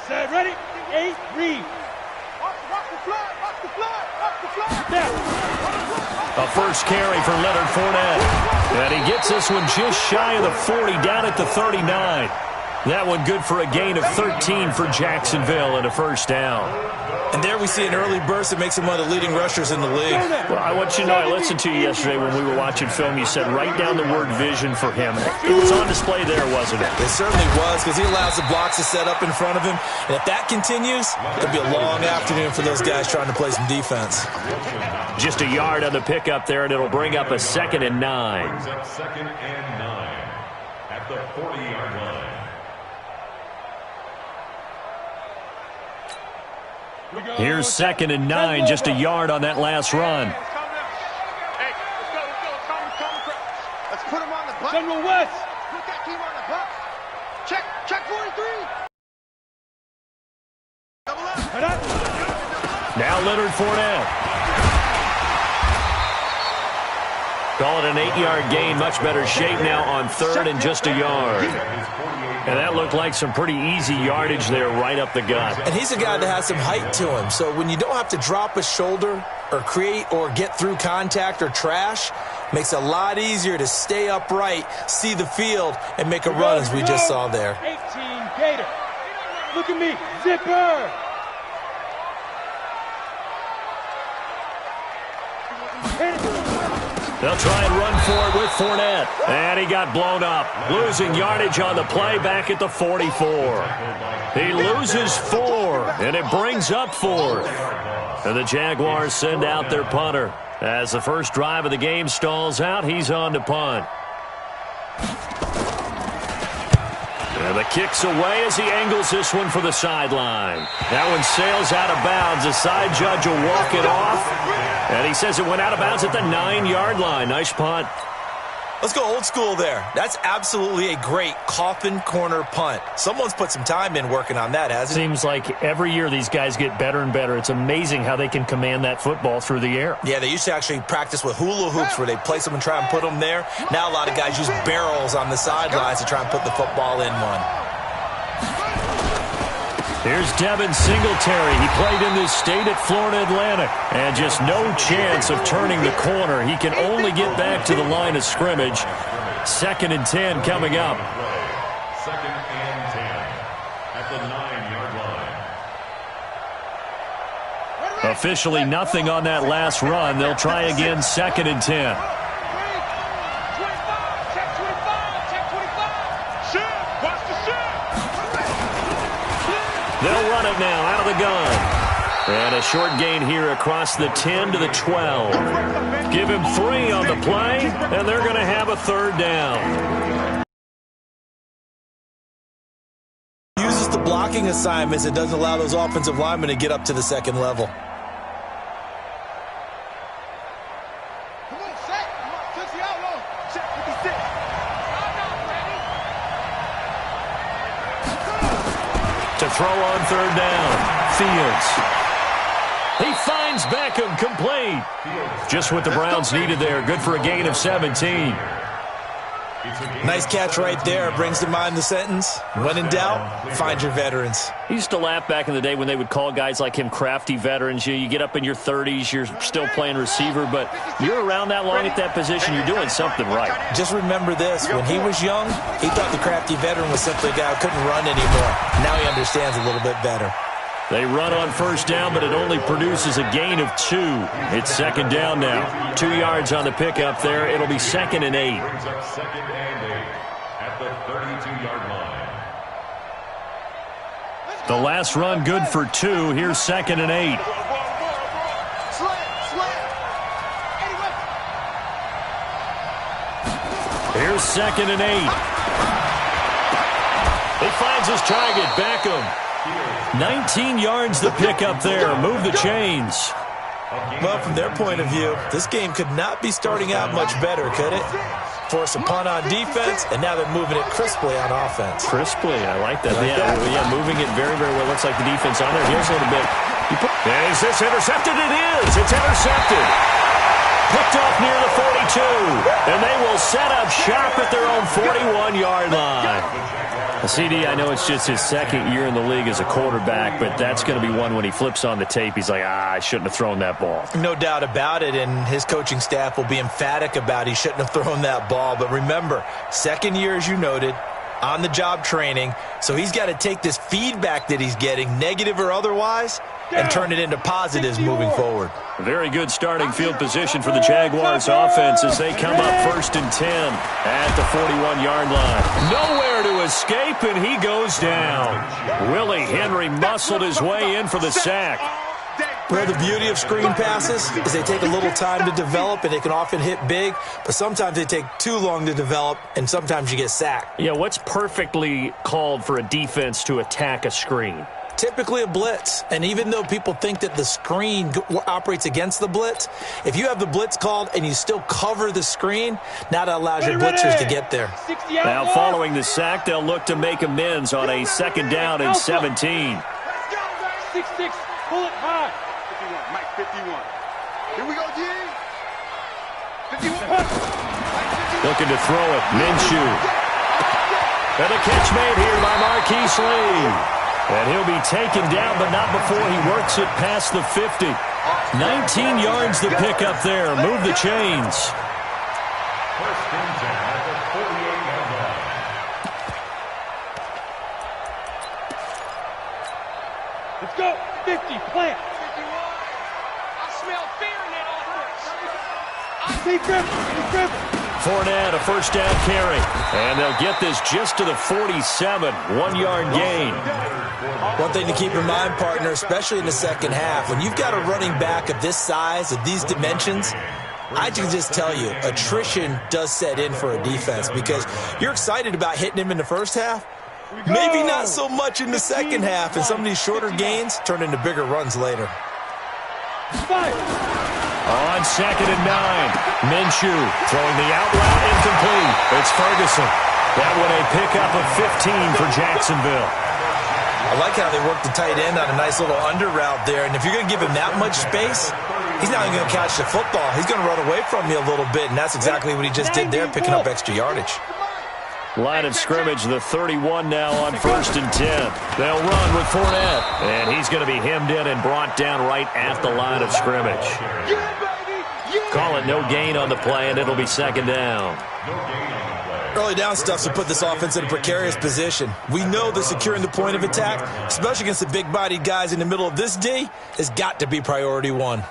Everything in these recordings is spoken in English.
Set, ready? 8, read. A first carry for Leonard Fournette. And he gets this one just shy of the 40, down at the 39. That one good for a gain of 13 for Jacksonville and a first down. And there we see an early burst that makes him one of the leading rushers in the league. Well, I want you to know, I listened to you yesterday when we were watching film. You said write down the word vision for him. It was on display there, wasn't it? It certainly was, because he allows the blocks to set up in front of him. And if that continues, it'll be a long afternoon for those guys trying to play some defense. Just a yard on the pickup there, and it'll bring up a 2nd and 9. Brings up 2nd and 9 at the 40-yard line. Here's 2nd and 9, just a yard on that last run. Hey, let's go. Let's put him on the bus. General West. Put that team on the bus. Check 43. Double up. Now Leonard Fournette. Call it an 8-yard gain, much better shape now on 3rd and just a yard. And that looked like some pretty easy yardage there right up the gut. And he's a guy that has some height to him. So when you don't have to drop a shoulder or create or get through contact or trash, makes it a lot easier to stay upright, see the field, and make a run as we just saw there. 18 Gator. Look at me. Zipper. They'll try and run for it with Fournette. And he got blown up. Losing yardage on the play back at the 44. He loses 4, and it brings up 4th. And the Jaguars send out their punter. As the first drive of the game stalls out, he's on to punt. And the kick's away as he angles this one for the sideline. That one sails out of bounds. The side judge will walk it off. And he says it went out of bounds at the 9-yard line. Nice punt. Let's go old school there. That's absolutely a great coffin corner punt. Someone's put some time in working on that, hasn't it? Seems like every year these guys get better and better. It's amazing how they can command that football through the air. Yeah, they used to actually practice with hula hoops where they place them and try and put them there. Now a lot of guys use barrels on the sidelines to try and put the football in one. Here's Devin Singletary. He played in this state at Florida Atlantic. And just no chance of turning the corner. He can only get back to the line of scrimmage. 2nd and 10 coming up. 2nd and 10 at the 9-yard line. Officially nothing on that last run. They'll try again 2nd and 10. They'll run it now out of the gun. And a short gain here across the 10 to the 12. Give him 3 on the play, and they're going to have a 3rd down. Uses the blocking assignments. It doesn't allow those offensive linemen to get up to the 2nd level. To throw on 3rd down. Fields. He finds Beckham, complete. Just what the Browns needed there. Good for a gain of 17. Nice catch right there. Brings to mind the sentence, when in doubt, find your veterans. He used to laugh back in the day when they would call guys like him crafty veterans. You get up in your 30s, you're still playing receiver, but you're around that long at that position, you're doing something right. Just remember this. When he was young, he thought the crafty veteran was simply a guy who couldn't run anymore. Now he understands a little bit better. They run on 1st down, but it only produces a gain of 2. It's 2nd down now. 2 yards on the pickup there. It'll be 2nd and 8. Brings up 2nd and 8 at the 32-yard line. The last run good for 2. Here's 2nd and 8. Here's 2nd and 8. He finds his target, Beckham. 19 yards to pick up there. Move the chains. Well, from their point of view, this game could not be starting out much better, could it? Force a punt on defense, and now they're moving it crisply on offense. Crisply, I like that. Yeah, moving it very, very well. Looks like the defense on there. Here's a little bit. Is this intercepted? It is. It's intercepted. Picked off near the 42. And they will set up shop at their own 41-yard line. CD, I know it's just his second year in the league as a quarterback, but that's going to be one when he flips on the tape, he's like, I shouldn't have thrown that ball. No doubt about it, and his coaching staff will be emphatic about he shouldn't have thrown that ball. But remember, second year, as you noted, on-the-job training, so he's got to take this feedback that he's getting, negative or otherwise, and turn it into positives moving forward. Very good starting field position for the Jaguars offense as they come up 1st and 10 at the 41-yard line. Nowhere to escape, and he goes down. Willie Henry muscled his way in for the sack. Well, the beauty of screen passes is they take a little time to develop, and they can often hit big, but sometimes they take too long to develop, and sometimes you get sacked. Yeah, what's perfectly called for a defense to attack a screen? Typically a blitz, and even though people think that the screen operates against the blitz, if you have the blitz called and you still cover the screen, now that allows your blitzers to get there. Now following the sack, they'll look to make amends on a 2nd down and 17. 6-6, pull it high. 51, Mike 51. Here we go, G. 51. Looking to throw it, Minshew. And a catch made here by Marquise Lee. And he'll be taken down, but not before he works it past the 50. 19 yards to pick up there. Move the chains. 1st and 10 at the 48-yard line. Let's go. 50, plant. 51. I smell fear in that offense. I see Griffin. Fournette, a 1st down carry. And they'll get this just to the 47. 1-yard gain. One thing to keep in mind, partner, especially in the second half, when you've got a running back of this size, of these dimensions, I can just tell you, attrition does set in for a defense because you're excited about hitting him in the first half. Maybe not so much in the second half, and some of these shorter gains turn into bigger runs later. On 2nd and 9, Minshew throwing the out route incomplete. It's Ferguson. That one a pickup of 15 for Jacksonville. I like how they work the tight end on a nice little under route there, and if you're going to give him that much space, he's not even going to catch the football. He's going to run away from you a little bit, and that's exactly what he just did there, picking up extra yardage. Line of scrimmage, the 31 now on 1st and 10. They'll run with Fournette, and he's going to be hemmed in and brought down right at the line of scrimmage. Call it no gain on the play, and it'll be 2nd down. Early down stuff to put this offense in a precarious position. We know that securing the point of attack, especially against the big-bodied guys in the middle of this D, has got to be priority one.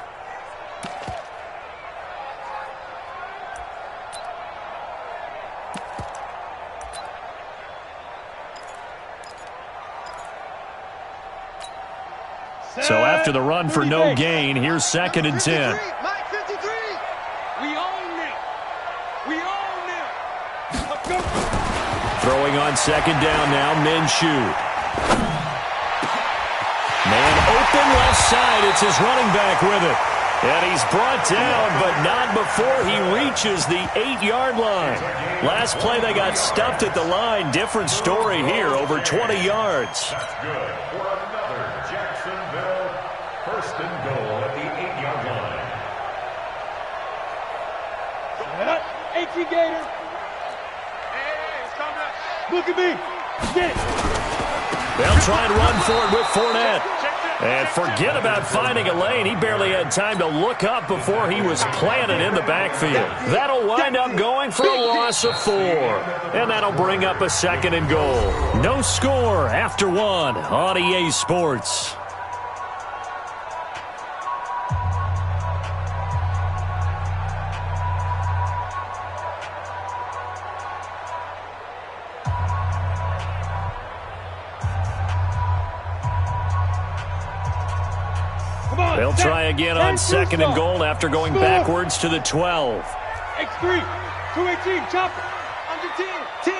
So after the run for no gain, here's 2nd and 10. Mike 53. We own it. We own it. Let's go. Throwing on 2nd down now, Minshew. Man open left side. It's his running back with it. And he's brought down, but not before he reaches the 8-yard line. Last play, they got stuffed at the line. Different story here, over 20 yards. That's good for another Jacksonville 1st and goal at the 8-yard line. 18 Gator. Hey, it's coming up. Look at me. Get it. They'll try and run for it with Fournette. And forget about finding a lane. He barely had time to look up before he was planted in the backfield. That'll wind up going for a loss of 4. And that'll bring up a 2nd and goal. No score after 1 on EA Sports. They'll try again on 2nd and goal after going backwards to the 12. X3, 218, chopper, under 10, 10.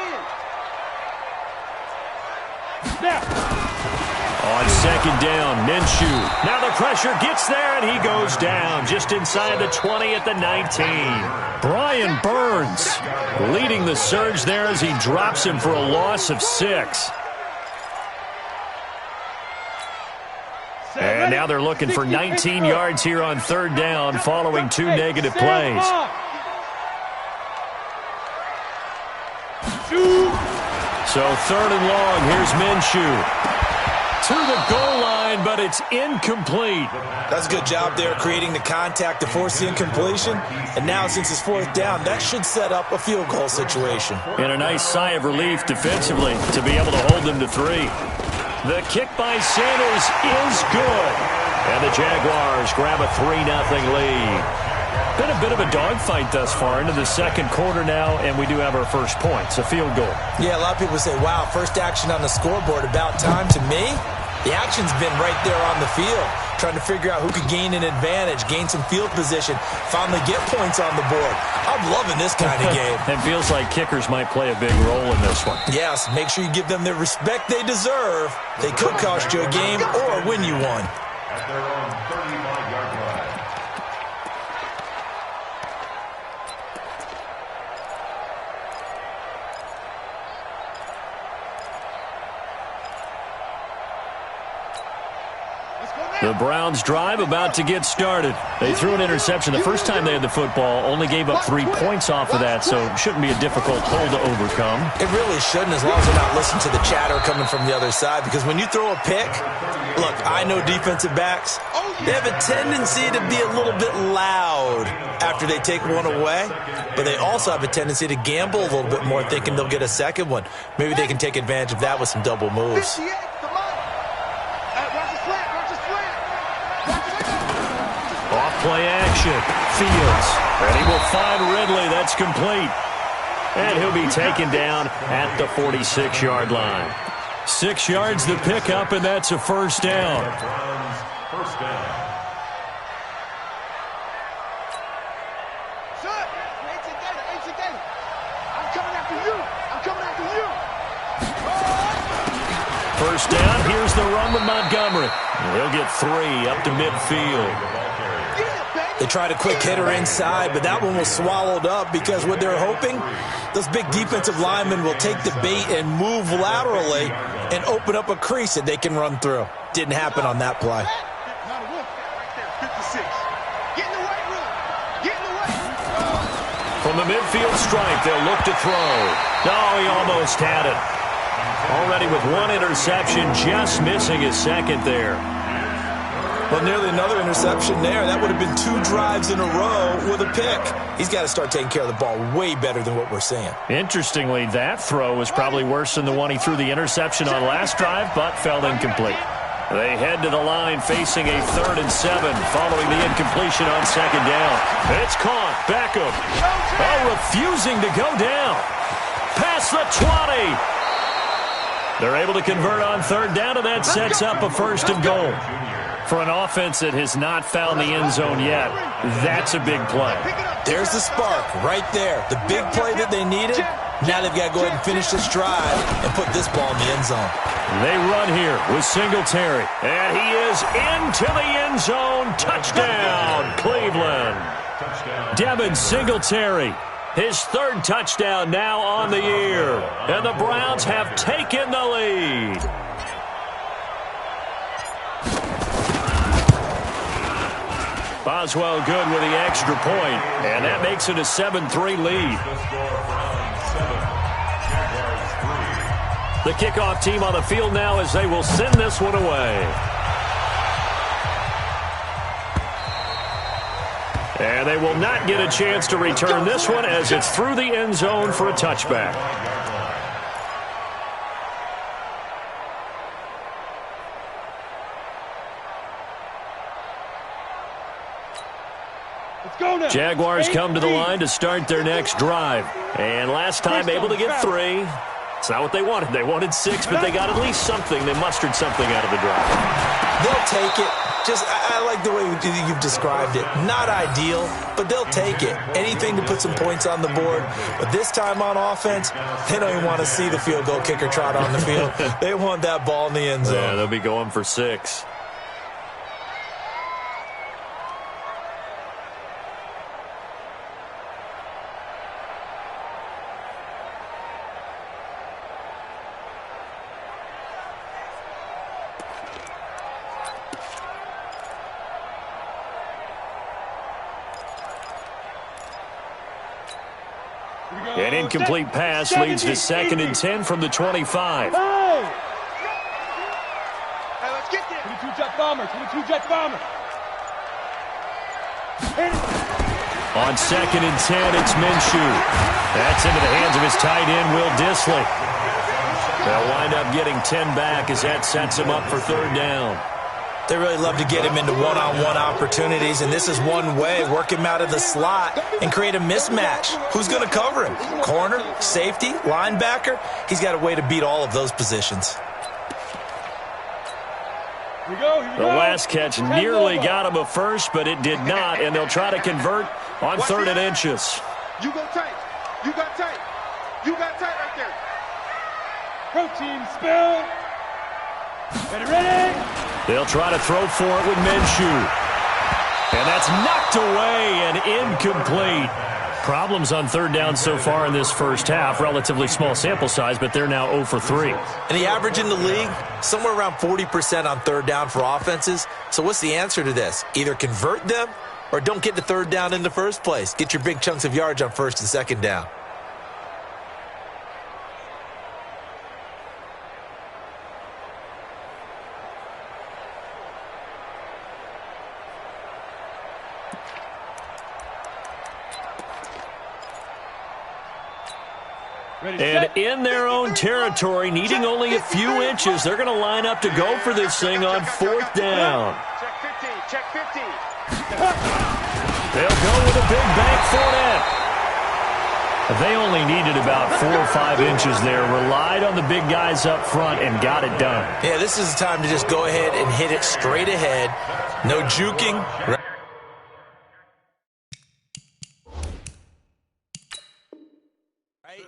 Snap. On 2nd down, Minshew. Now the pressure gets there, and he goes down just inside the 20 at the 19. Brian Burns leading the surge there as he drops him for a loss of 6. And now they're looking for 19 yards here on 3rd down following 2 negative plays. So 3rd and long. Here's Minshew. To the goal line, but it's incomplete. That's a good job there creating the contact to force the incompletion. And now since it's 4th down, that should set up a field goal situation. And a nice sigh of relief defensively to be able to hold them to 3. The kick by Sanders is good. And the Jaguars grab a 3-0 lead. Been a bit of a dogfight thus far into the 2nd quarter now, and we do have our first points, a field goal. Yeah, a lot of people say, wow, first action on the scoreboard, about time. To me, the action's been right there on the field, trying to figure out who could gain an advantage, gain some field position, finally get points on the board. I'm loving this kind of game. It feels like kickers might play a big role in this one. Yes, make sure you give them the respect they deserve. They could cost you a game or win you one. At their own 35-yard line. The Browns drive about to get started. They threw an interception the first time they had the football, only gave up 3 points off of that, so it shouldn't be a difficult hole to overcome. It really shouldn't, as long as they're not listening to the chatter coming from the other side, because when you throw a pick, look, I know defensive backs, they have a tendency to be a little bit loud after they take one away, but they also have a tendency to gamble a little bit more, thinking they'll get a second one. Maybe they can take advantage of that with some double moves. Play action. Fields. And he will find Ridley. That's complete. And he'll be taken down at the 46-yard line. 6 yards the pickup, and that's a first down. First down. I'm coming after you. I'm coming after you. First down. Here's the run with Montgomery. He'll get 3 up to midfield. They tried a quick hitter inside, but that one was swallowed up because what they're hoping, those big defensive linemen will take the bait and move laterally and open up a crease that they can run through. Didn't happen on that play. From the midfield stripe, they'll look to throw. No, he almost had it. Already with 1 interception, just missing his 2nd there. Well, nearly another interception there. That would have been 2 drives in a row with a pick. He's got to start taking care of the ball way better than what we're seeing. Interestingly, that throw was probably worse than the one he threw the interception on last drive, but fell incomplete. They head to the line facing a 3rd and 7 following the incompletion on 2nd down. It's caught. Beckham. Oh, refusing to go down. Past the 20. They're able to convert on 3rd down, and that sets up a 1st and goal. For an offense that has not found the end zone yet, that's a big play. There's the spark right there. The big play that they needed. Now they've got to go ahead and finish this drive and put this ball in the end zone. They run here with Singletary. And he is into the end zone. Touchdown, Cleveland. Devin Singletary. His 3rd touchdown now on the year. And the Browns have taken the lead. Boswell good with the extra point, and that makes it a 7-3 lead. The kickoff team on the field now as they will send this one away. And they will not get a chance to return this one as it's through the end zone for a touchback. Jaguars come to the line to start their next drive. And last time able to get 3. It's not what they wanted. They wanted 6, but they got at least something. They mustered something out of the drive. They'll take it. I like the way you've described it. Not ideal, but they'll take it. Anything to put some points on the board. But this time on offense, they don't even want to see the field goal kicker trot on the field. They want that ball in the end zone. Yeah, they'll be going for 6. An incomplete pass leads to 2nd and 10 from the 25. Hey, let's get there. 22 jet bomber, 22 jet bomber. On 2nd and 10, it's Minshew. That's into the hands of his tight end, Will Dissly. They'll wind up getting 10 back as that sets him up for 3rd down. They really love to get him into one-on-one opportunities, and this is one way. Work him out of the slot and create a mismatch. Who's going to cover him? Corner, safety, linebacker? He's got a way to beat all of those positions. Here we go, here we The go. last catch nearly got him a first, but it did not, and they'll try to convert on 3rd and inches. You go tight. You got tight. You got tight right there. Protein spill. Ready? They'll try to throw for it with Minshew. And that's knocked away and incomplete. Problems on 3rd down so far in this first half. Relatively small sample size, but they're now 0 for 3. And the average in the league, somewhere around 40% on 3rd down for offenses. So what's the answer to this? Either convert them or don't get to 3rd down in the first place. Get your big chunks of yards on 1st and 2nd down. And in their own territory, needing only a few inches, they're going to line up to go for this thing on 4th down. Check 15. Check 15. They'll go with a big bank Fournette. They only needed about 4 or 5 inches there, relied on the big guys up front, and got it done. Yeah, this is the time to just go ahead and hit it straight ahead. No juking.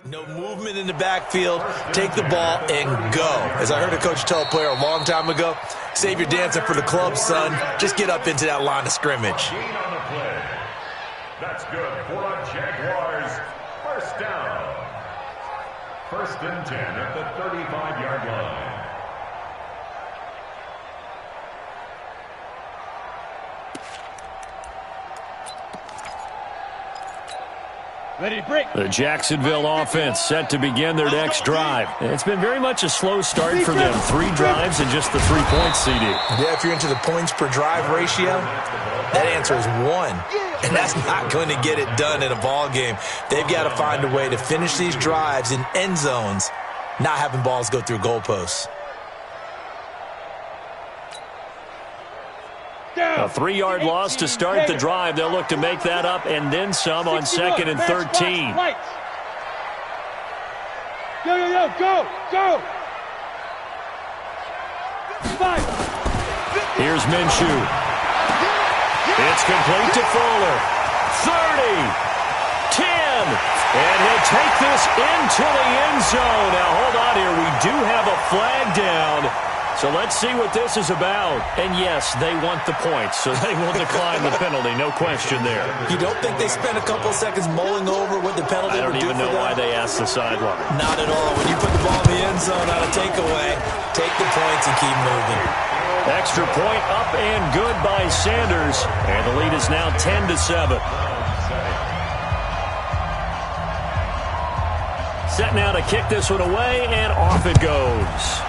No movement in the backfield. Take the ball and go. As I heard a coach tell a player a long time ago, save your dancing for the club, son. Just get up into that line of scrimmage. Gain on the play. That's good for a Jaguars 1st down. 1st and 10 at the 35-yard line. Ready, break. The Jacksonville offense set to begin their next drive. It's been very much a slow start for them. 3 drives and just the 3 points, CD. Yeah, if you're into the points per drive ratio, that answer is 1. And that's not going to get it done in a ball game. They've got to find a way to finish these drives in end zones, not having balls go through goalposts. A 3-yard loss to start the drive. They'll look to make that up and then some on 2nd and 13. Go. 5. Here's Minshew. It's complete to Fuller. 30. 10. And he'll take this into the end zone. Now, hold on here. We do have a flag down. So let's see what this is about. And yes, they want the points, so they will decline the penalty. No question there. You don't think they spent a couple seconds mulling over what the penalty I would don't do even for know them? why they asked the sideline. Not at all. When you put the ball in the end zone on a takeaway, take the points and keep moving. Extra point up and good by Sanders. And the lead is now 10-7. Set now to kick this one away, and off it goes.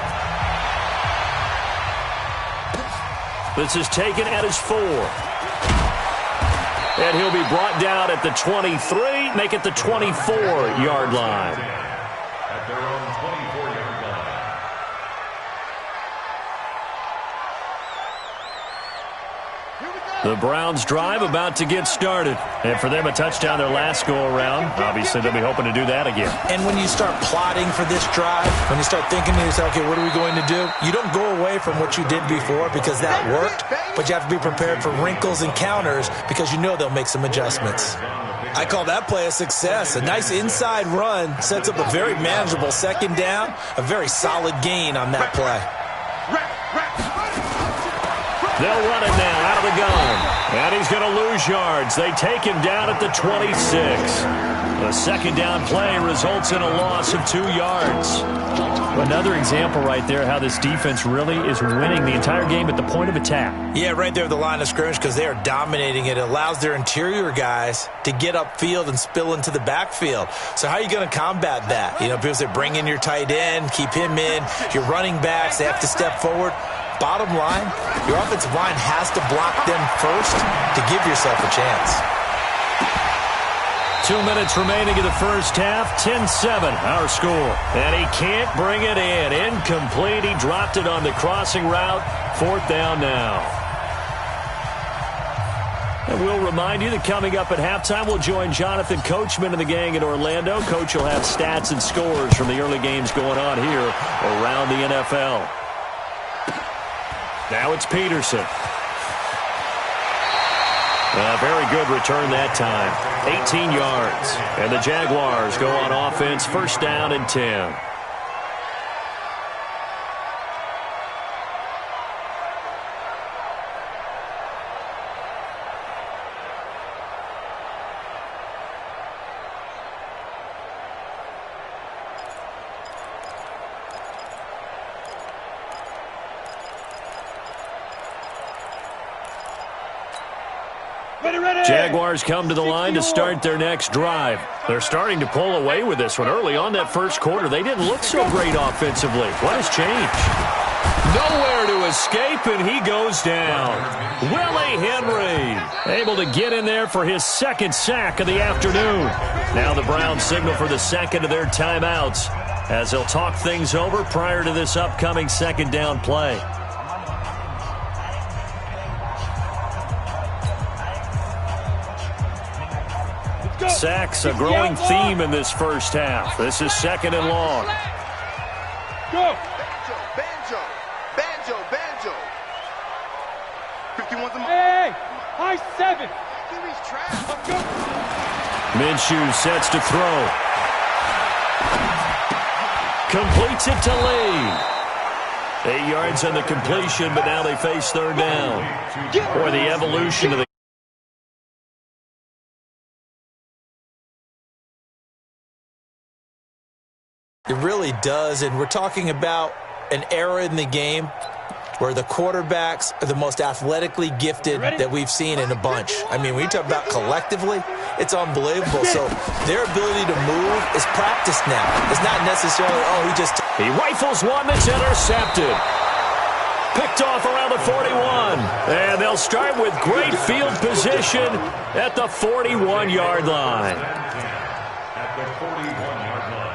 This is taken at his 4. And he'll be brought down at the 23, make it the 24-yard line. At their own 24-yard line. The Browns drive about to get started. And for them, a touchdown their last go-around. Obviously, they'll be hoping to do that again. And when you start plotting for this drive, when you start thinking to yourself, okay, what are we going to do? You don't go away from what you did before because that worked, but you have to be prepared for wrinkles and counters because you know they'll make some adjustments. I call that play a success. A nice inside run sets up a very manageable 2nd down, a very solid gain on that play. They'll run it now out of the gun. And he's going to lose yards. They take him down at the 26. The second down play results in a loss of 2 yards. Another example right there how this defense really is winning the entire game at the point of attack. Yeah, right there at the line of scrimmage because they are dominating it. It allows their interior guys to get upfield and spill into the backfield. So how are you going to combat that? You know, people say bring in your tight end, keep him in. Your running backs, they have to step forward. Bottom line, your offensive line has to block them first to give yourself a chance. 2 minutes remaining in the first half. 10-7 our score. And he can't bring it in. Incomplete. He dropped it on the crossing route. 4th down now. And we'll remind you that coming up at halftime, we'll join Jonathan Coachman and the gang in Orlando. Coach will have stats and scores from the early games going on here around the NFL. Now it's Peterson. A very good return that time. 18 yards. And the Jaguars go on offense, 1st down and 10. Jaguars come to the line to start their next drive. They're starting to pull away with this one. Early on that first quarter, they didn't look so great offensively. What has changed? Nowhere to escape, and he goes down. Willie Henry able to get in there for his 2nd sack of the afternoon. Now the Browns signal for the 2nd of their timeouts as they'll talk things over prior to this upcoming 2nd down play. Sacks, a growing theme in this first half. This is 2nd and long. Go! Banjo, banjo, banjo, banjo. 51's a mark. Hey! High 7! He's trash. Let's go! Minshew sets to throw. Completes it to Lee. 8 yards on the completion, but now they face 3rd down. Boy, the evolution of the It really does, and we're talking about an era in the game where the quarterbacks are the most athletically gifted that we've seen in a bunch. I mean, when you talk about collectively, it's unbelievable. So their ability to move is practiced now. It's not necessarily, oh, he rifles one that's intercepted. Picked off around the 41. And they'll start with great field position at the 41-yard line. At the 41-yard line.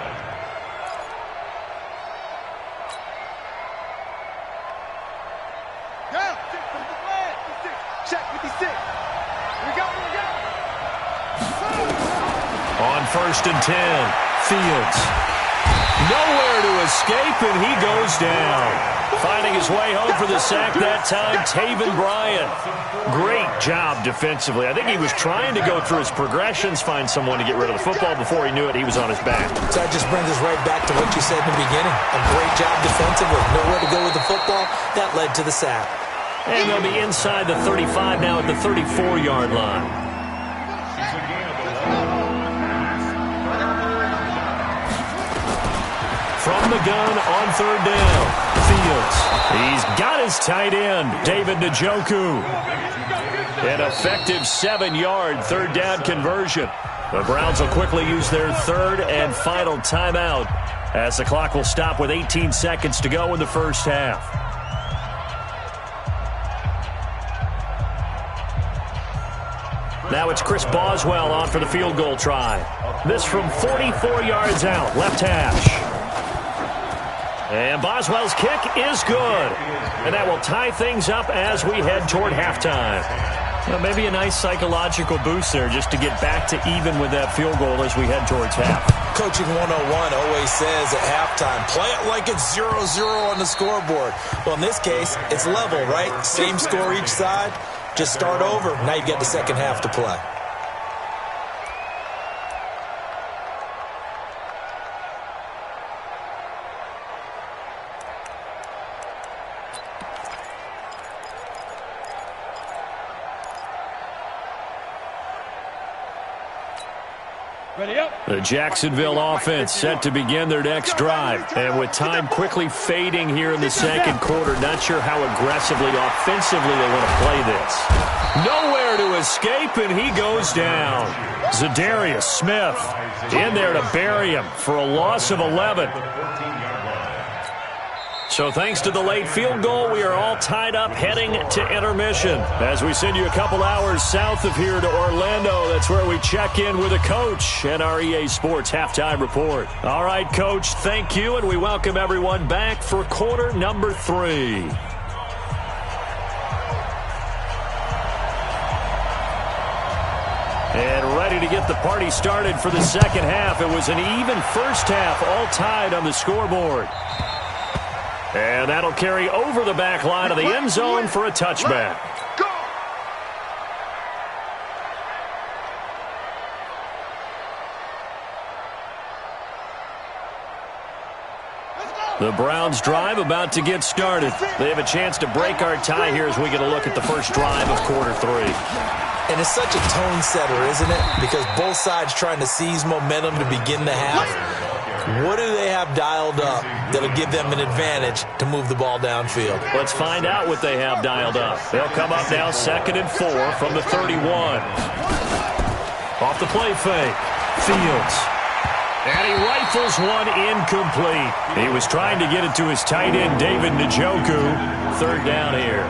Check 56. We go. On 1st and 10, Fields. Nowhere to escape, and he goes down. Finding his way home for the sack that time, Taven Bryan. Great job defensively. I think he was trying to go through his progressions, find someone to get rid of the football. Before he knew it, he was on his back. So that just brings us right back to what you said in the beginning. A great job defensively. Nowhere to go with the football. That led to the sack. And they'll be inside the 35 now at the 34-yard line. From the gun on 3rd down, Fields. He's got his tight end, David Njoku. An effective 7-yard 3rd down conversion. The Browns will quickly use their 3rd and final timeout as the clock will stop with 18 seconds to go in the first half. Now it's Chris Boswell on for the field goal try. This from 44 yards out, left hash. And Boswell's kick is good. And that will tie things up as we head toward halftime. Well, maybe a nice psychological boost there just to get back to even with that field goal as we head towards half. Coaching 101 always says at halftime, play it like it's 0-0 on the scoreboard. Well, in this case, it's level, right? Same score each side. Just start over. Now you get the second half to play. Ready up. The Jacksonville offense set to begin their next drive. And with time quickly fading here in the second quarter, not sure how aggressively, offensively they want to play this. Nowhere to escape, and he goes down. Zadarius Smith in there to bury him for a loss of 11. So thanks to the late field goal, we are all tied up heading to intermission. As we send you a couple hours south of here to Orlando, that's where we check in with a coach and our EA Sports halftime report. All right, Coach, thank you, and we welcome everyone back for quarter number 3. And ready to get the party started for the second half. It was an even first half, all tied on the scoreboard. And that'll carry over the back line of the end zone for a touchback. The Browns drive about to get started. They have a chance to break our tie here as we get a look at the first drive of quarter 3. And it's such a tone setter, isn't it? Because both sides trying to seize momentum to begin the half. What do they have dialed up that'll give them an advantage to move the ball downfield? Let's find out what they have dialed up. They'll come up now 2nd and 4 from the 31. Off the play fake. Fields. And he rifles one incomplete. He was trying to get it to his tight end, David Njoku. 3rd down here.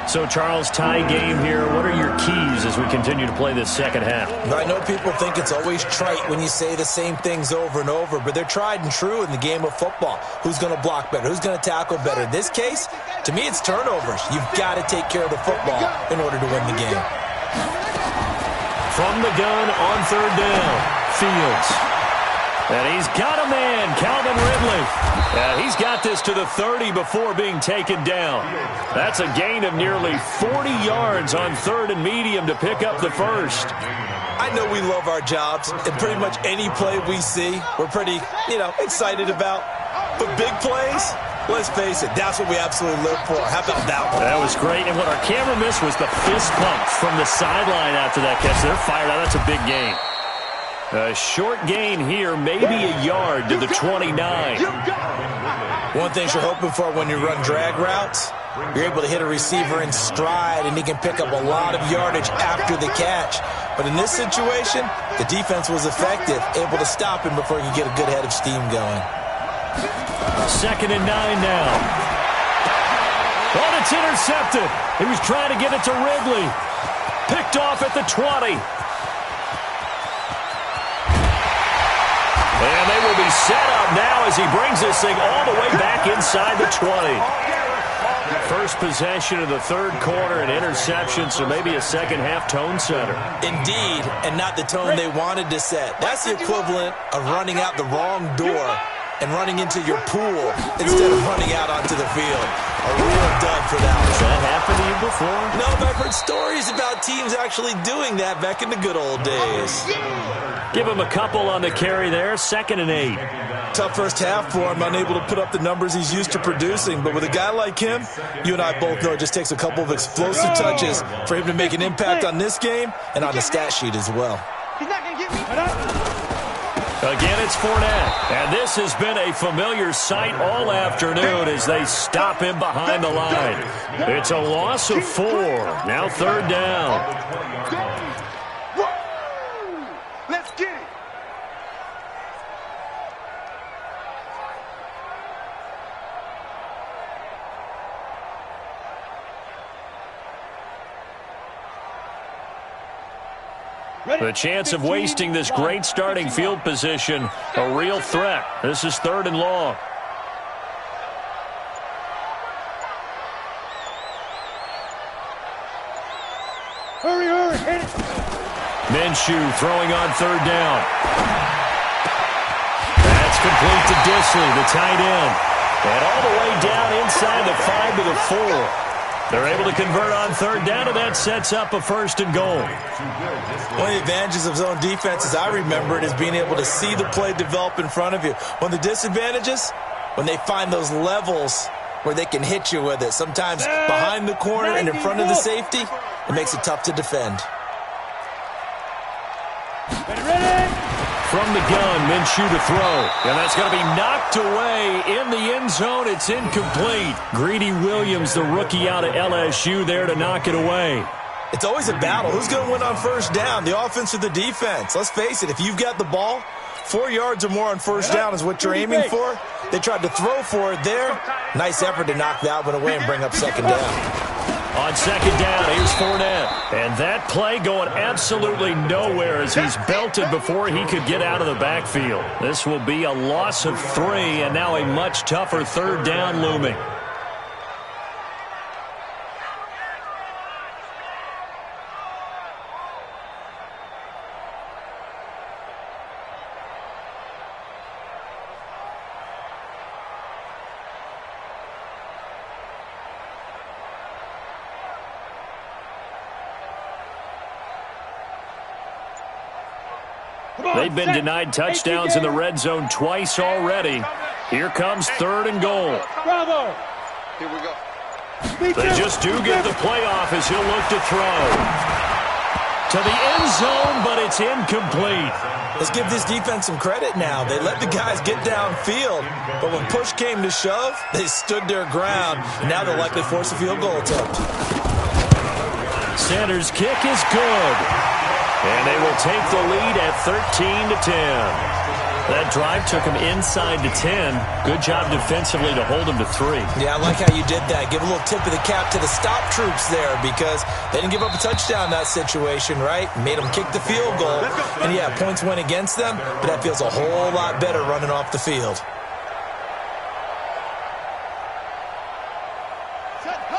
So, Charles, tie game here. What are your keys as we continue to play this second half? I know people think it's always trite when you say the same things over and over, but they're tried and true in the game of football. Who's going to block better? Who's going to tackle better? In this case, to me, it's turnovers. You've got to take care of the football in order to win the game. From the gun on 3rd down, Fields. And he's got a man, Calvin Ridley. He's got this to the 30 before being taken down. That's a gain of nearly 40 yards on 3rd and medium to pick up the first. I know we love our jobs, and pretty much any play we see, we're pretty, excited about. But big plays, let's face it, that's what we absolutely live for. How about that one? That was great, and what our camera missed was the fist pumps from the sideline after that catch. They're fired out. That's a big gain. A short gain here, maybe a yard to the 29. One thing you're hoping for when you run drag routes, you're able to hit a receiver in stride, and he can pick up a lot of yardage after the catch. But in this situation, the defense was effective, able to stop him before he could get a good head of steam going. 2nd and 9 now. Oh, it's intercepted. He was trying to get it to Ridley. Picked off at the 20. And they will be set up now as he brings this thing all the way back inside the 20. First possession of the 3rd quarter, an interception, so maybe a second-half tone setter. Indeed, and not the tone they wanted to set. That's the equivalent of running out the wrong door and running into your pool instead of running out onto the field. A real dud for that one. Has that happened to you before? No, but I've heard stories about teams actually doing that back in the good old days. Give him a couple on the carry there, 2nd and 8. Tough first half for him, unable to put up the numbers he's used to producing. But with a guy like him, you and I both know it just takes a couple of explosive touches for him to make an impact on this game and on the stat sheet as well. He's not going to get me. Again, it's Fournette. And this has been a familiar sight all afternoon as they stop him behind the line. It's a loss of 4. Now 3rd down. Let's get it. The chance of wasting this great starting field position, a real threat. This is 3rd and long. Hurry, hit it. Minshew throwing on 3rd down. That's complete to Disley, the tight end. And all the way down inside the 5 to the 4. They're able to convert on 3rd down, and that sets up a 1st and goal. One of the advantages of zone defense, as I remember it, is being able to see the play develop in front of you. One of the disadvantages, when they find those levels where they can hit you with it. Sometimes behind the corner and in front of the safety, it makes it tough to defend. Ready. from the gun. Minshew to throw. And that's going to be knocked away in the end zone. It's incomplete. Greedy Williams, the rookie out of LSU, there to knock it away. It's always a battle. Who's going to win on first down, the offense or the defense? Let's face it, if you've got the ball, 4 yards or more on first down is what you're aiming for. They tried to throw for it there. Nice effort to knock that one away and bring up second down. On second down, here's Fournette. And that play going absolutely nowhere as he's belted before he could get out of the backfield. This will be a loss of 3, and now a much tougher third down looming. They've been denied touchdowns in the red zone twice already. Here comes 3rd and goal. Bravo. Here we go. They just do get the playoff as he'll look to throw. To the end zone, but it's incomplete. Let's give this defense some credit now. They let the guys get downfield, but when push came to shove, they stood their ground. Now they'll likely force a field goal attempt. Sanders' kick is good. And they will take the lead at 13-10. That drive took him inside to 10. Good job defensively to hold him to 3. Yeah, I like how you did that. Give a little tip of the cap to the stop troops there because they didn't give up a touchdown in that situation, right? Made them kick the field goal. And, yeah, points went against them, but that feels a whole lot better running off the field.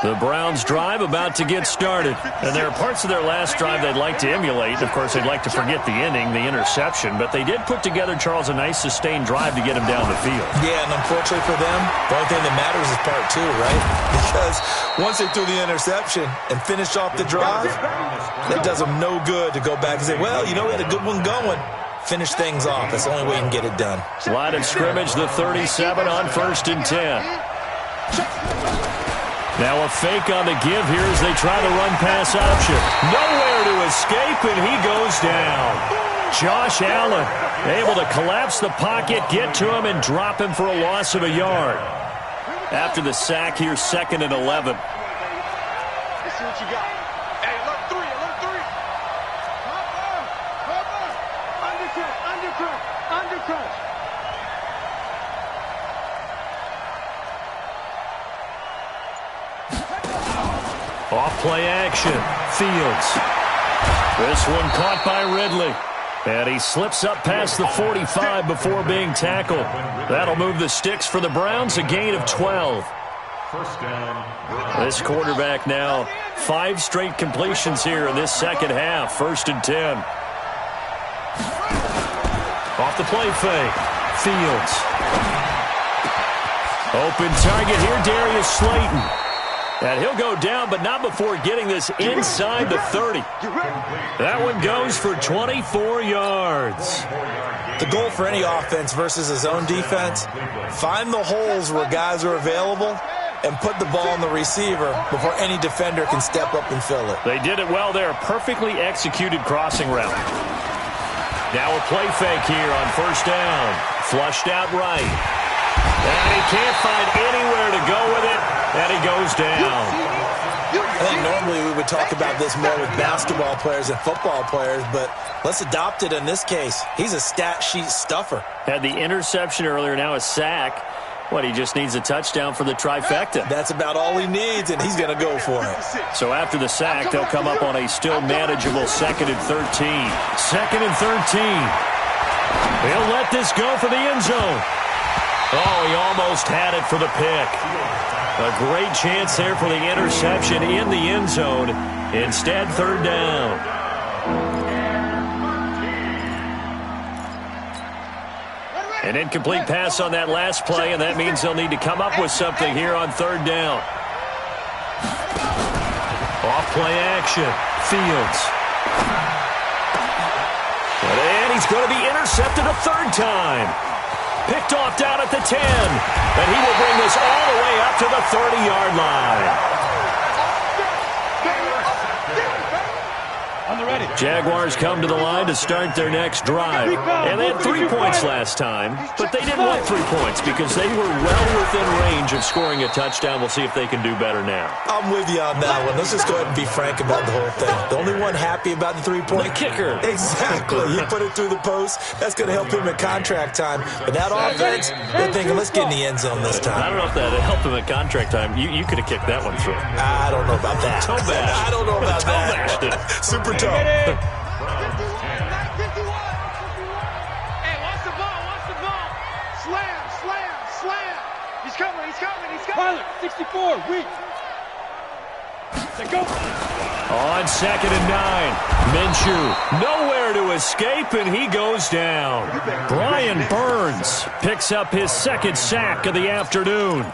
The Browns drive about to get started. And there are parts of their last drive they'd like to emulate. Of course, they'd like to forget the ending, the interception. But they did put together, Charles, a nice sustained drive to get him down the field. Yeah, and unfortunately for them, the only thing that matters is part 2, right? Because once they threw the interception and finished off the drive, that does them no good to go back and say, well, you know, we had a good one going. Finish things off. That's the only way you can get it done. Line of scrimmage, the 37 on 1st and 10. Now a fake on the give here as they try the run-pass option. Nowhere to escape, and he goes down. Josh Allen able to collapse the pocket, get to him, and drop him for a loss of a yard. After the sack here, 2nd and 11. Let's see what you got. Hey, alert 3, alert 3. Undercut. Off play action. Fields. This one caught by Ridley. And he slips up past the 45 before being tackled. That'll move the sticks for the Browns, a gain of 12. First down. This quarterback now 5 straight completions here in this second half. 1st and 10. Off the play fake. Fields. Open target here, Darius Slayton. And he'll go down, but not before getting this inside the 30. That one goes for 24 yards. The goal for any offense versus his own defense, find the holes where guys are available and put the ball on the receiver before any defender can step up and fill it. They did it well there. Perfectly executed crossing route. Now a play fake here on 1st down. Flushed out right. And he can't find anywhere to go with it. And he goes down. I think normally we would talk about this more with basketball players and football players, but let's adopt it in this case. He's a stat sheet stuffer. Had the interception earlier, now a sack. What, he just needs a touchdown for the trifecta. That's about all he needs, and he's going to go for it. So after the sack, they'll come up on a still manageable 2nd and 13. 2nd and 13. He'll let this go for the end zone. Oh, he almost had it for the pick. A great chance there for the interception in the end zone. Instead, 3rd down. An incomplete pass on that last play, and that means they'll need to come up with something here on 3rd down. Off play action. Fields. And he's going to be intercepted a 3rd time. Picked off down at the 10. And he will bring this all the way up to the 30-yard line. On the ready. Jaguars come to the line to start their next drive. And they had 3 points last time, but they didn't want 3 points because they were well within range of scoring a touchdown. We'll see if they can do better now. I'm with you on that one. Let's just go ahead and be frank about the whole thing. The only one happy about the 3-point? The kicker. Exactly. You put it through the post. That's going to help him at contract time. But that offense, they're thinking, let's get in the end zone this time. I don't know if that helped him at contract time. You could have kicked that one through. I don't know about that. Toe bash. I don't know about that. Bashed it. Super toe. Hey, watch the ball, watch the ball. Slam, slam, slam. He's coming, he's coming, he's coming. Pilot, 64, weak. They go. On 2nd and 9, Minshew nowhere to escape, and he goes down. Brian Burns picks up his 2nd sack of the afternoon.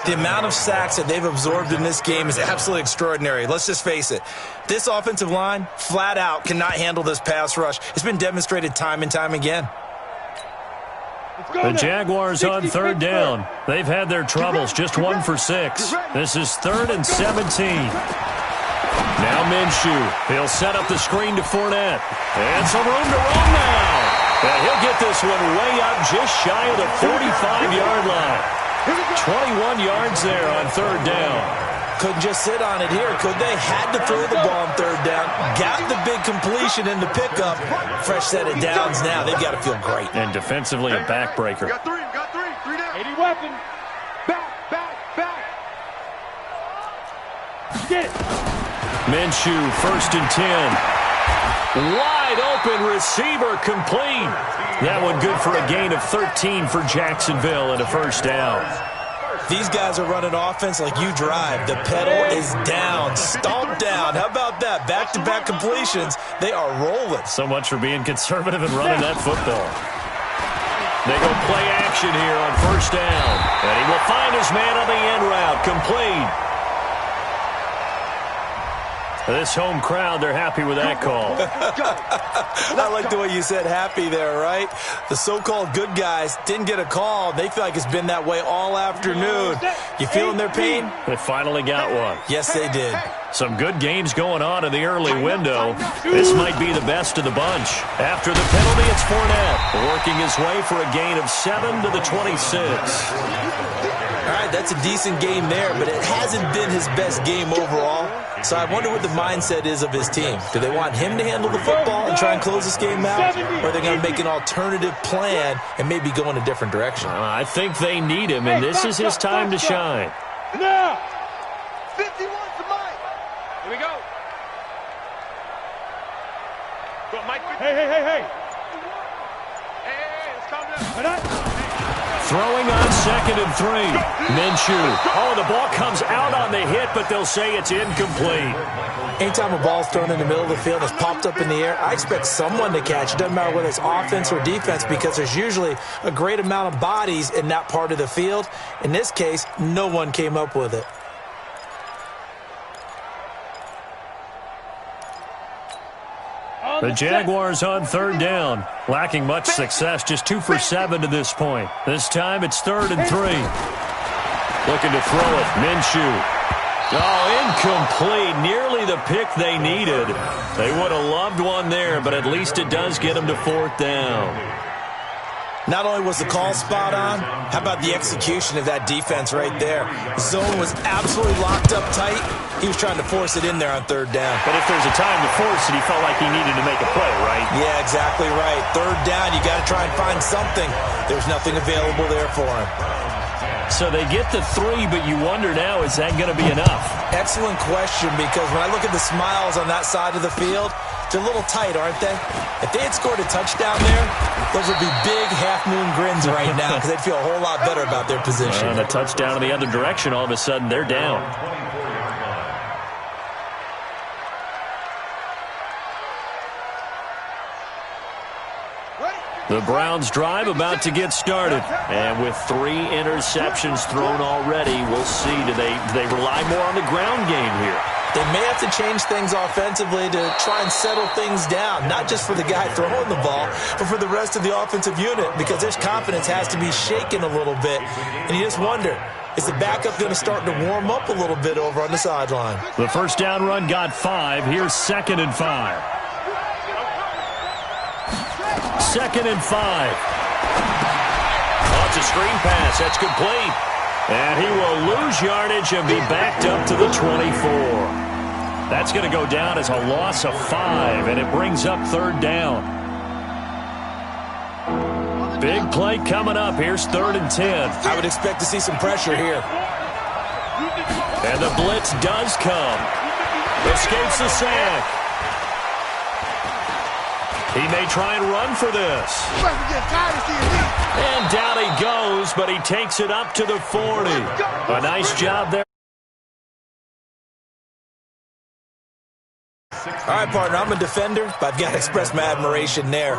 The amount of sacks that they've absorbed in this game is absolutely extraordinary. Let's just face it. This offensive line, flat out, cannot handle this pass rush. It's been demonstrated time and time again. The Jaguars on 3rd down. They've had their troubles, just 1 for 6. This is 3rd and 17. Now Minshew. He'll set up the screen to Fournette. And some room to roam now. And he'll get this one way up just shy of the 45-yard line. 21 yards there on 3rd down. Couldn't just sit on it here, could they? Had to throw the ball on 3rd down. Got the big completion in the pickup. Fresh set of downs now. They've got to feel great. And defensively a backbreaker. Got three down. 80 weapon. Back. Get it. Minshew, 1st and 10. Wide open receiver complete. That one good for a gain of 13 for Jacksonville and a 1st down. These guys are running offense like you drive. The pedal is down, stomped down. How about that? Back-to-back completions. They are rolling. So much for being conservative and running that football. They go play action here on 1st down. And he will find his man on the end route. Complete. This home crowd, they're happy with that call. I like the way you said happy there, right? The so-called good guys didn't get a call. They feel like it's been that way all afternoon. You feeling their pain? They finally got one. Yes, they did. Some good games going on in the early window. This might be the best of the bunch. After the penalty, it's Fournette working his way for a gain of 7 to the 26. All right, that's a decent game there, but it hasn't been his best game overall. So I wonder what the mindset is of his team. Do they want him to handle the football and try and close this game out? Or are they going to make an alternative plan and maybe go in a different direction? I think they need him, and this is his time to shine. Now. 51 to Mike. Here we go. Go, Mike. Hey. Hey, let's calm down. Throwing on 2nd and 3. Minshew. Oh, the ball comes out on the hit, but they'll say it's incomplete. Anytime a ball's thrown in the middle of the field and it's popped up in the air, I expect someone to catch. It doesn't matter whether it's offense or defense because there's usually a great amount of bodies in that part of the field. In this case, no one came up with it. The Jaguars on 3rd down. Lacking much success, just 2 for 7 to this point. This time it's 3rd and 3. Looking to throw it. Minshew. Oh, incomplete. Nearly the pick they needed. They would have loved one there, but at least it does get them to 4th down. Not only was the call spot on, how about the execution of that defense right there? Zone was absolutely locked up tight. He was trying to force it in there on 3rd down. But if there's a time to force it, he felt like he needed to make a play, right? Yeah, exactly right. 3rd down, you got to try and find something. There's nothing available there for him. So they get the 3, but you wonder now, is that going to be enough? Excellent question, because when I look at the smiles on that side of the field, they're a little tight, aren't they? If they had scored a touchdown there, those would be big half-moon grins right now because they'd feel a whole lot better about their position. And a touchdown in the other direction, all of a sudden, they're down. The Browns drive about to get started. And with 3 interceptions thrown already, we'll see. Do they rely more on the ground game here? They may have to change things offensively to try and settle things down, not just for the guy throwing the ball, but for the rest of the offensive unit, because their confidence has to be shaken a little bit. And you just wonder, is the backup going to start to warm up a little bit over on the sideline? The 1st down run got 5. Here's 2nd and 5. 2nd and 5. Oh, it's a screen pass. That's complete. And he will lose yardage and be backed up to the 24. That's going to go down as a loss of 5, and it brings up 3rd down. Big play coming up. Here's 3rd and 10. I would expect to see some pressure here. And the blitz does come. Escapes the sack. He may try and run for this. And down he goes, but he takes it up to the 40. A nice job there. All right, partner, I'm a defender, but I've got to express my admiration there.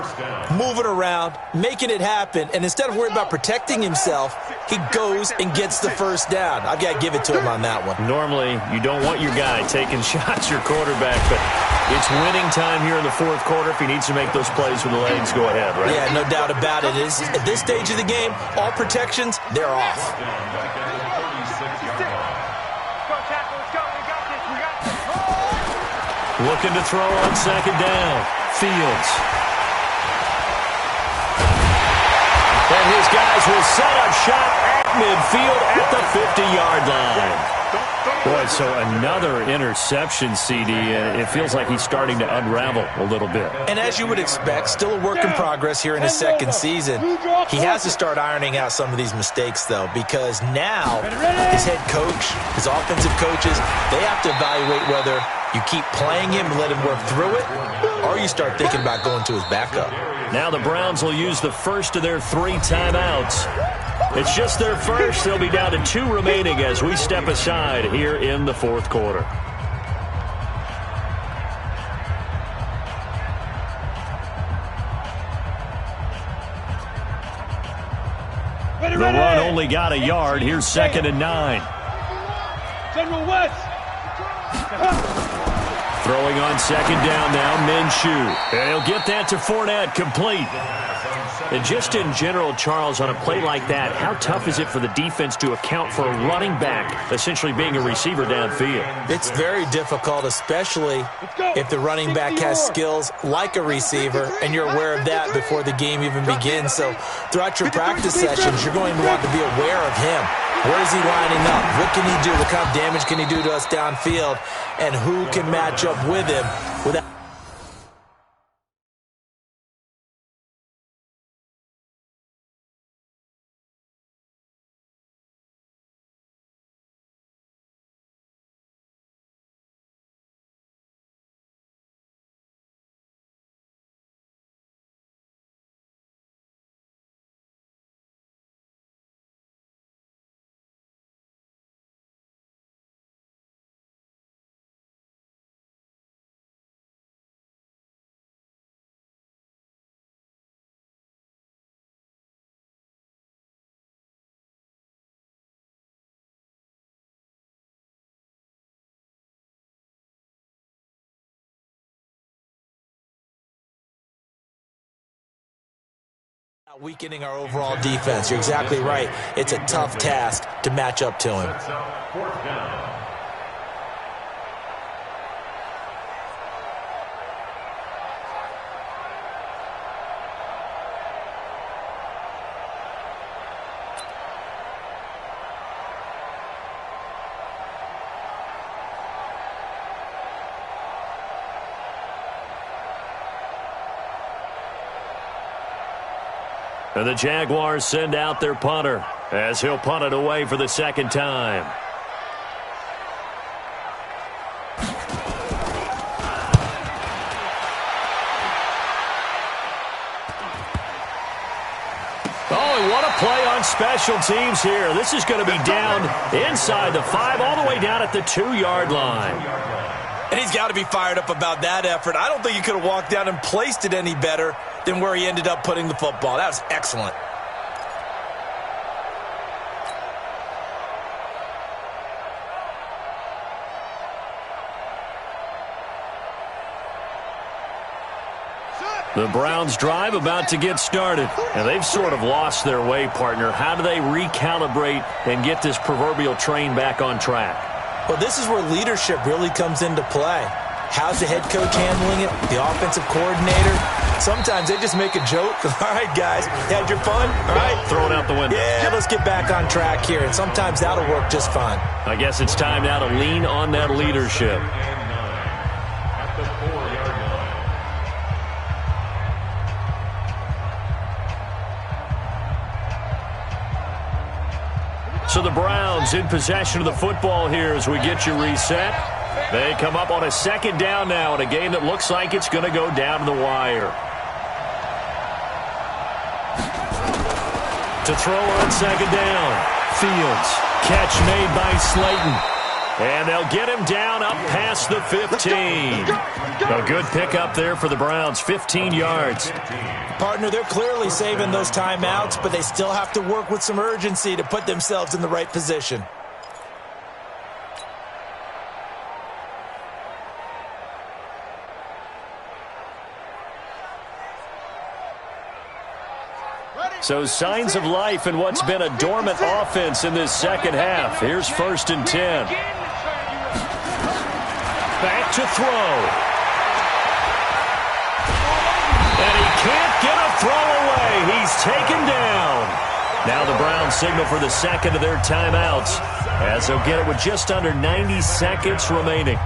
Moving around, making it happen, and instead of worrying about protecting himself, he goes and gets the 1st down. I've got to give it to him on that one. Normally, you don't want your guy taking shots, your quarterback, but it's winning time here in the 4th quarter. If he needs to make those plays with the legs, go ahead, right? Yeah, no doubt about it. At this stage of the game, all protections, they're off. Looking to throw on 2nd down. Fields. And his guys will set up shop at midfield at the 50-yard line. Boy, so another interception, CD. It feels like he's starting to unravel a little bit. And as you would expect, still a work in progress here in his 2nd season. He has to start ironing out some of these mistakes, though, because now his head coach, his offensive coaches, they have to evaluate whether you keep playing him and let him work through it, or you start thinking about going to his backup. Now the Browns will use the first of their 3 timeouts. It's just their first. They'll be down to 2 remaining as we step aside here in the 4th quarter. The run only got a yard. Here's 2nd and 9. General West. Throwing on 2nd down now, Minshew. And he'll get that to Fournette, complete. And just in general, Charles, on a play like that, how tough is it for the defense to account for a running back essentially being a receiver downfield? It's very difficult, especially if the running back has skills like a receiver, and you're aware of that before the game even begins. So throughout your practice sessions, you're going to want to be aware of him. Where is he lining up? What can he do? What kind of damage can he do to us downfield? And who can match up with him without... weakening our overall defense. You're exactly right. It's a tough task to match up to him. And the Jaguars send out their punter as he'll punt it away for the 2nd time. Oh, and what a play on special teams here. This is going to be down inside the 5, all the way down at the 2-yard line. And he's got to be fired up about that effort. I don't think he could have walked down and placed it any better than where he ended up putting the football. That was excellent. The Browns drive about to get started, and they've sort of lost their way, partner. How do they recalibrate and get this proverbial train back on track? Well, this is where leadership really comes into play. How's the head coach handling it? The offensive coordinator? Sometimes they just make a joke. All right, guys, you had your fun? All right. Throw it out the window. Yeah, let's get back on track here, and sometimes that'll work just fine. I guess it's time now to lean on that leadership. At the 4-yard line. So the Browns in possession of the football here as we get you reset. They come up on a second down now in a game that looks like it's going to go down to the wire. To throw on second down. Fields. Catch made by Slayton. And they'll get him down up past the 15. A good pickup there for the Browns. 15 yards. Partner, they're clearly saving those timeouts, but they still have to work with some urgency to put themselves in the right position. So signs of life in what's been a dormant offense in this second half. Here's 1st and 10. Back to throw. And he can't get a throw away. He's taken down. Now the Browns signal for the second of their timeouts as they'll get it with just under 90 seconds remaining.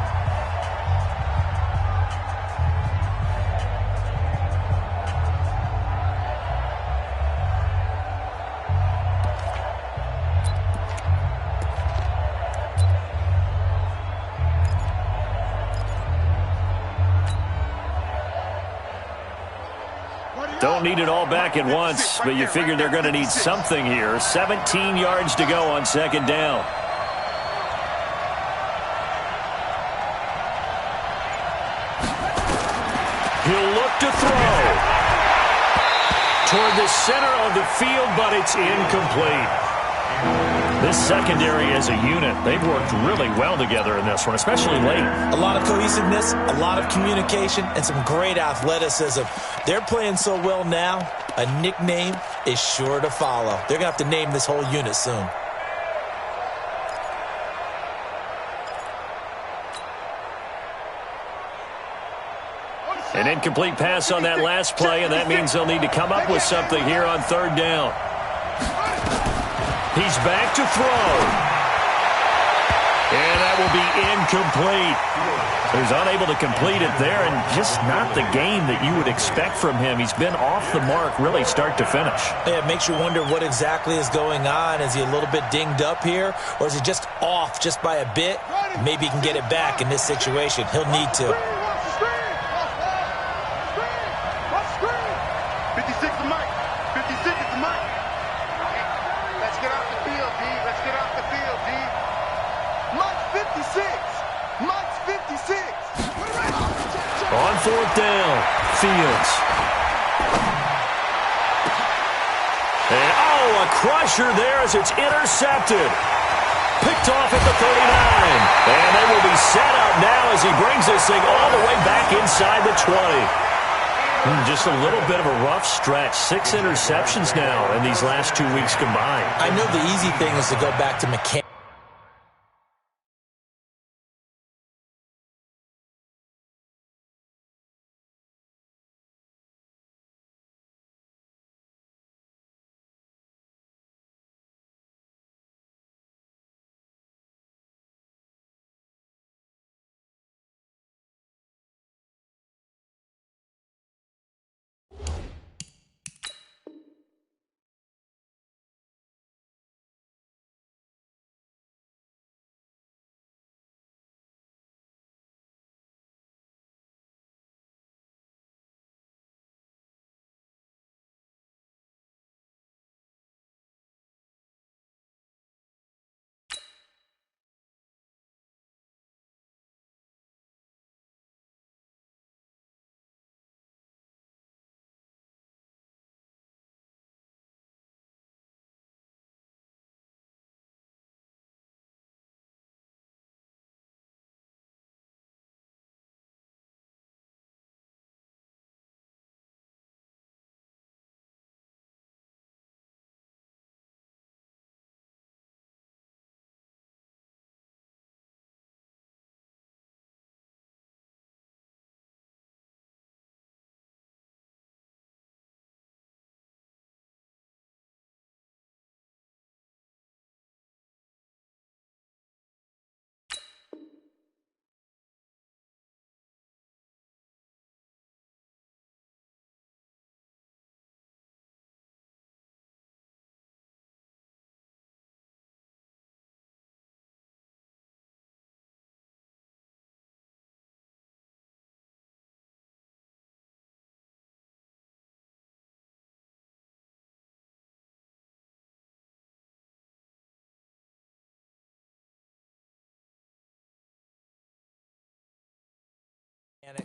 Don't need it all back at once, but you figure they're going to need something here. 17 yards to go on second down. He'll look to throw. Toward the center of the field, but it's incomplete. This secondary as a unit, they've worked really well together in this one, especially late. A lot of cohesiveness, a lot of communication, and some great athleticism. They're playing so well now, a nickname is sure to follow. They're going to have to name this whole unit soon. An incomplete pass on that last play, and that means they'll need to come up with something here on third down. He's back to throw. And that will be incomplete. He's unable to complete it there, and just not the game that you would expect from him. He's been off the mark really start to finish. Yeah, it makes you wonder what exactly is going on. Is he a little bit dinged up here, or is he just off just by a bit? Maybe he can get it back in this situation. He'll need to. 56 to Mike. 56 to Mike. Let's get off the field, D. Let's get off the field, D. Mike's 56. Mike's 56. On fourth down, Fields. And, a crusher there as it's intercepted. Picked off at the 39. And they will be set up now as he brings this thing all the way back inside the 20. Just a little bit of a rough stretch. 6 interceptions now in these last 2 weeks combined. I know the easy thing is to go back to mechanics.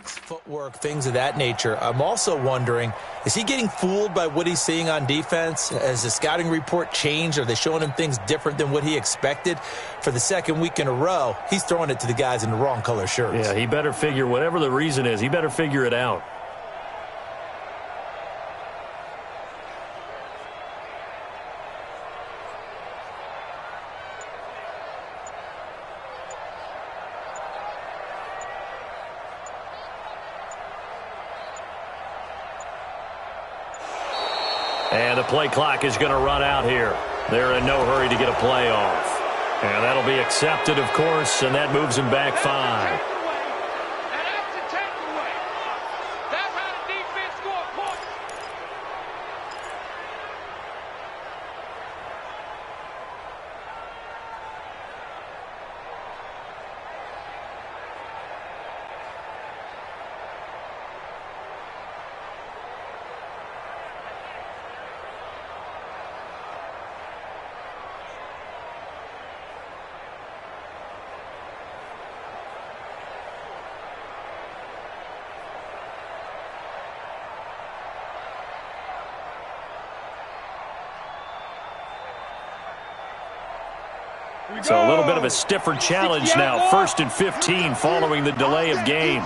Footwork, things of that nature. I'm also wondering, is he getting fooled by what he's seeing on defense? Has the scouting report changed? Are they showing him things different than what he expected? For the second week in a row, he's throwing it to the guys in the wrong color shirts. Yeah, he better figure, whatever the reason is, he better figure it out. And the play clock is going to run out here. They're in no hurry to get a play off. And that'll be accepted, of course, and that moves him back 5. So a little bit of a stiffer challenge now. 1st and 15 following the delay of game.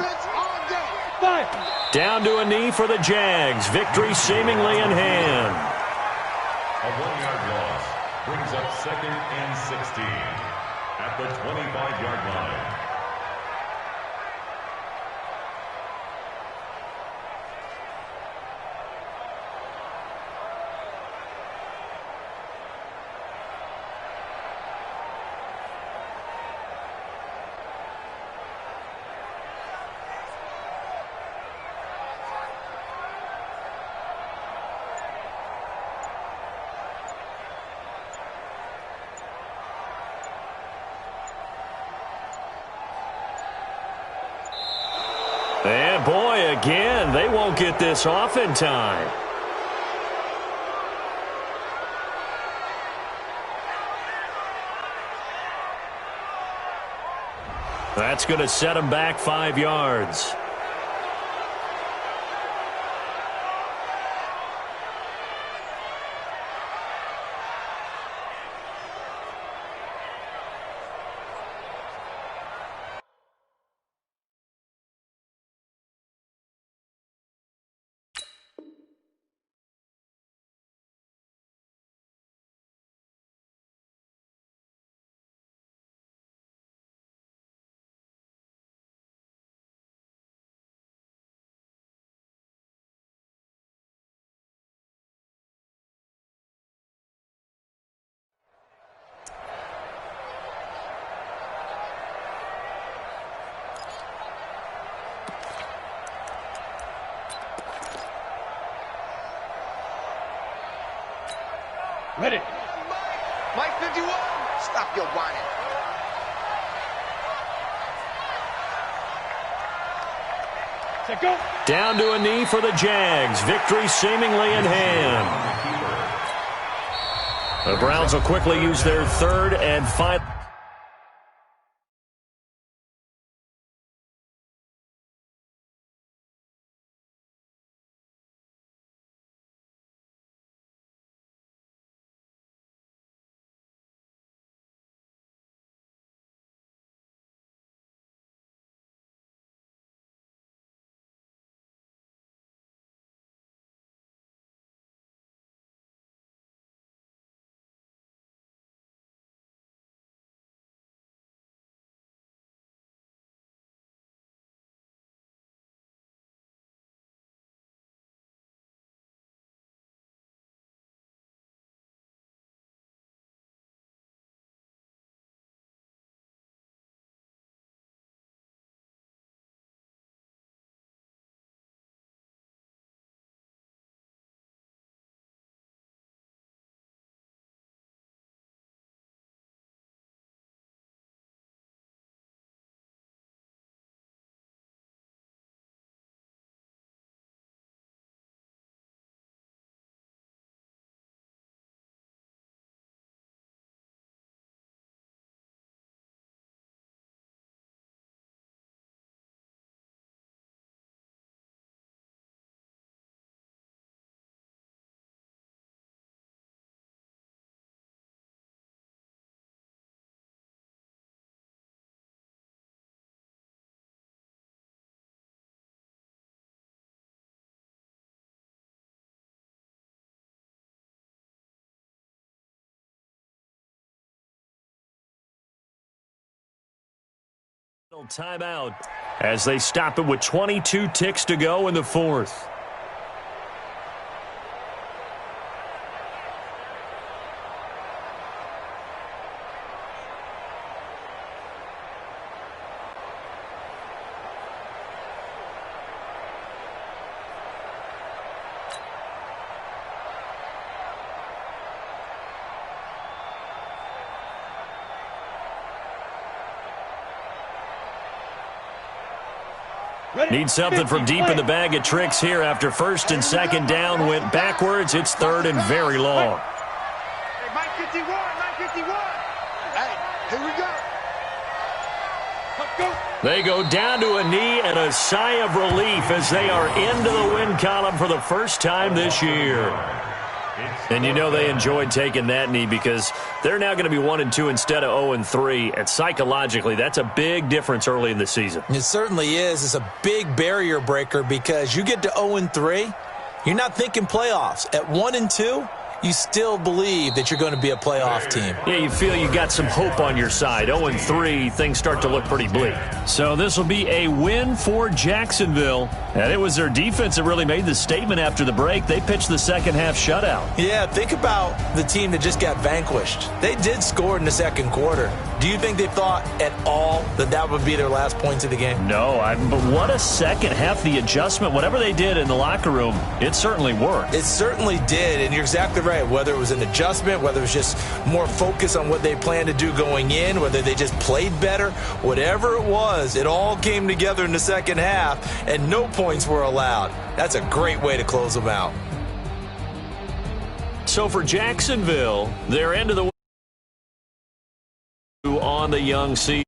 Down to a knee for the Jags. Victory seemingly in hand. A 1-yard loss brings up 2nd and 16 at the 25-yard line. And boy, again, they won't get this off in time. That's going to set them back 5 yards. Ready. Mike 51. Stop your whining. Set, go. Down to a knee for the Jags. Victory seemingly in hand. The Browns will quickly use their 3rd and final. Timeout as they stop it with 22 ticks to go in the fourth. Need something from deep in the bag at tricks here after first and second down went backwards. It's third and very long. Hey, Mike 51, Mike 51. Hey, here we go. Let's go. They go down to a knee and a sigh of relief as they are into the win column for the first time this year. And you know they enjoyed taking that knee because they're now going to be 1-2 instead of 0-3. And psychologically, that's a big difference early in the season. It certainly is. It's a big barrier breaker because you get to 0-3, you're not thinking playoffs. At 1-2, you still believe that you're going to be a playoff team. Yeah, you feel you got some hope on your side. 0-3, things start to look pretty bleak. So this will be a win for Jacksonville. And it was their defense that really made the statement after the break. They pitched the second half shutout. Yeah, think about the team that just got vanquished. They did score in the second quarter. Do you think they thought at all that that would be their last points of the game? No, but what a second half. The adjustment, whatever they did in the locker room, it certainly worked. It certainly did, and you're exactly right. Whether it was an adjustment, whether it was just more focus on what they planned to do going in, whether they just played better, whatever it was, it all came together in the second half, and no points were allowed. That's a great way to close them out. So for Jacksonville, they're into the on the young season.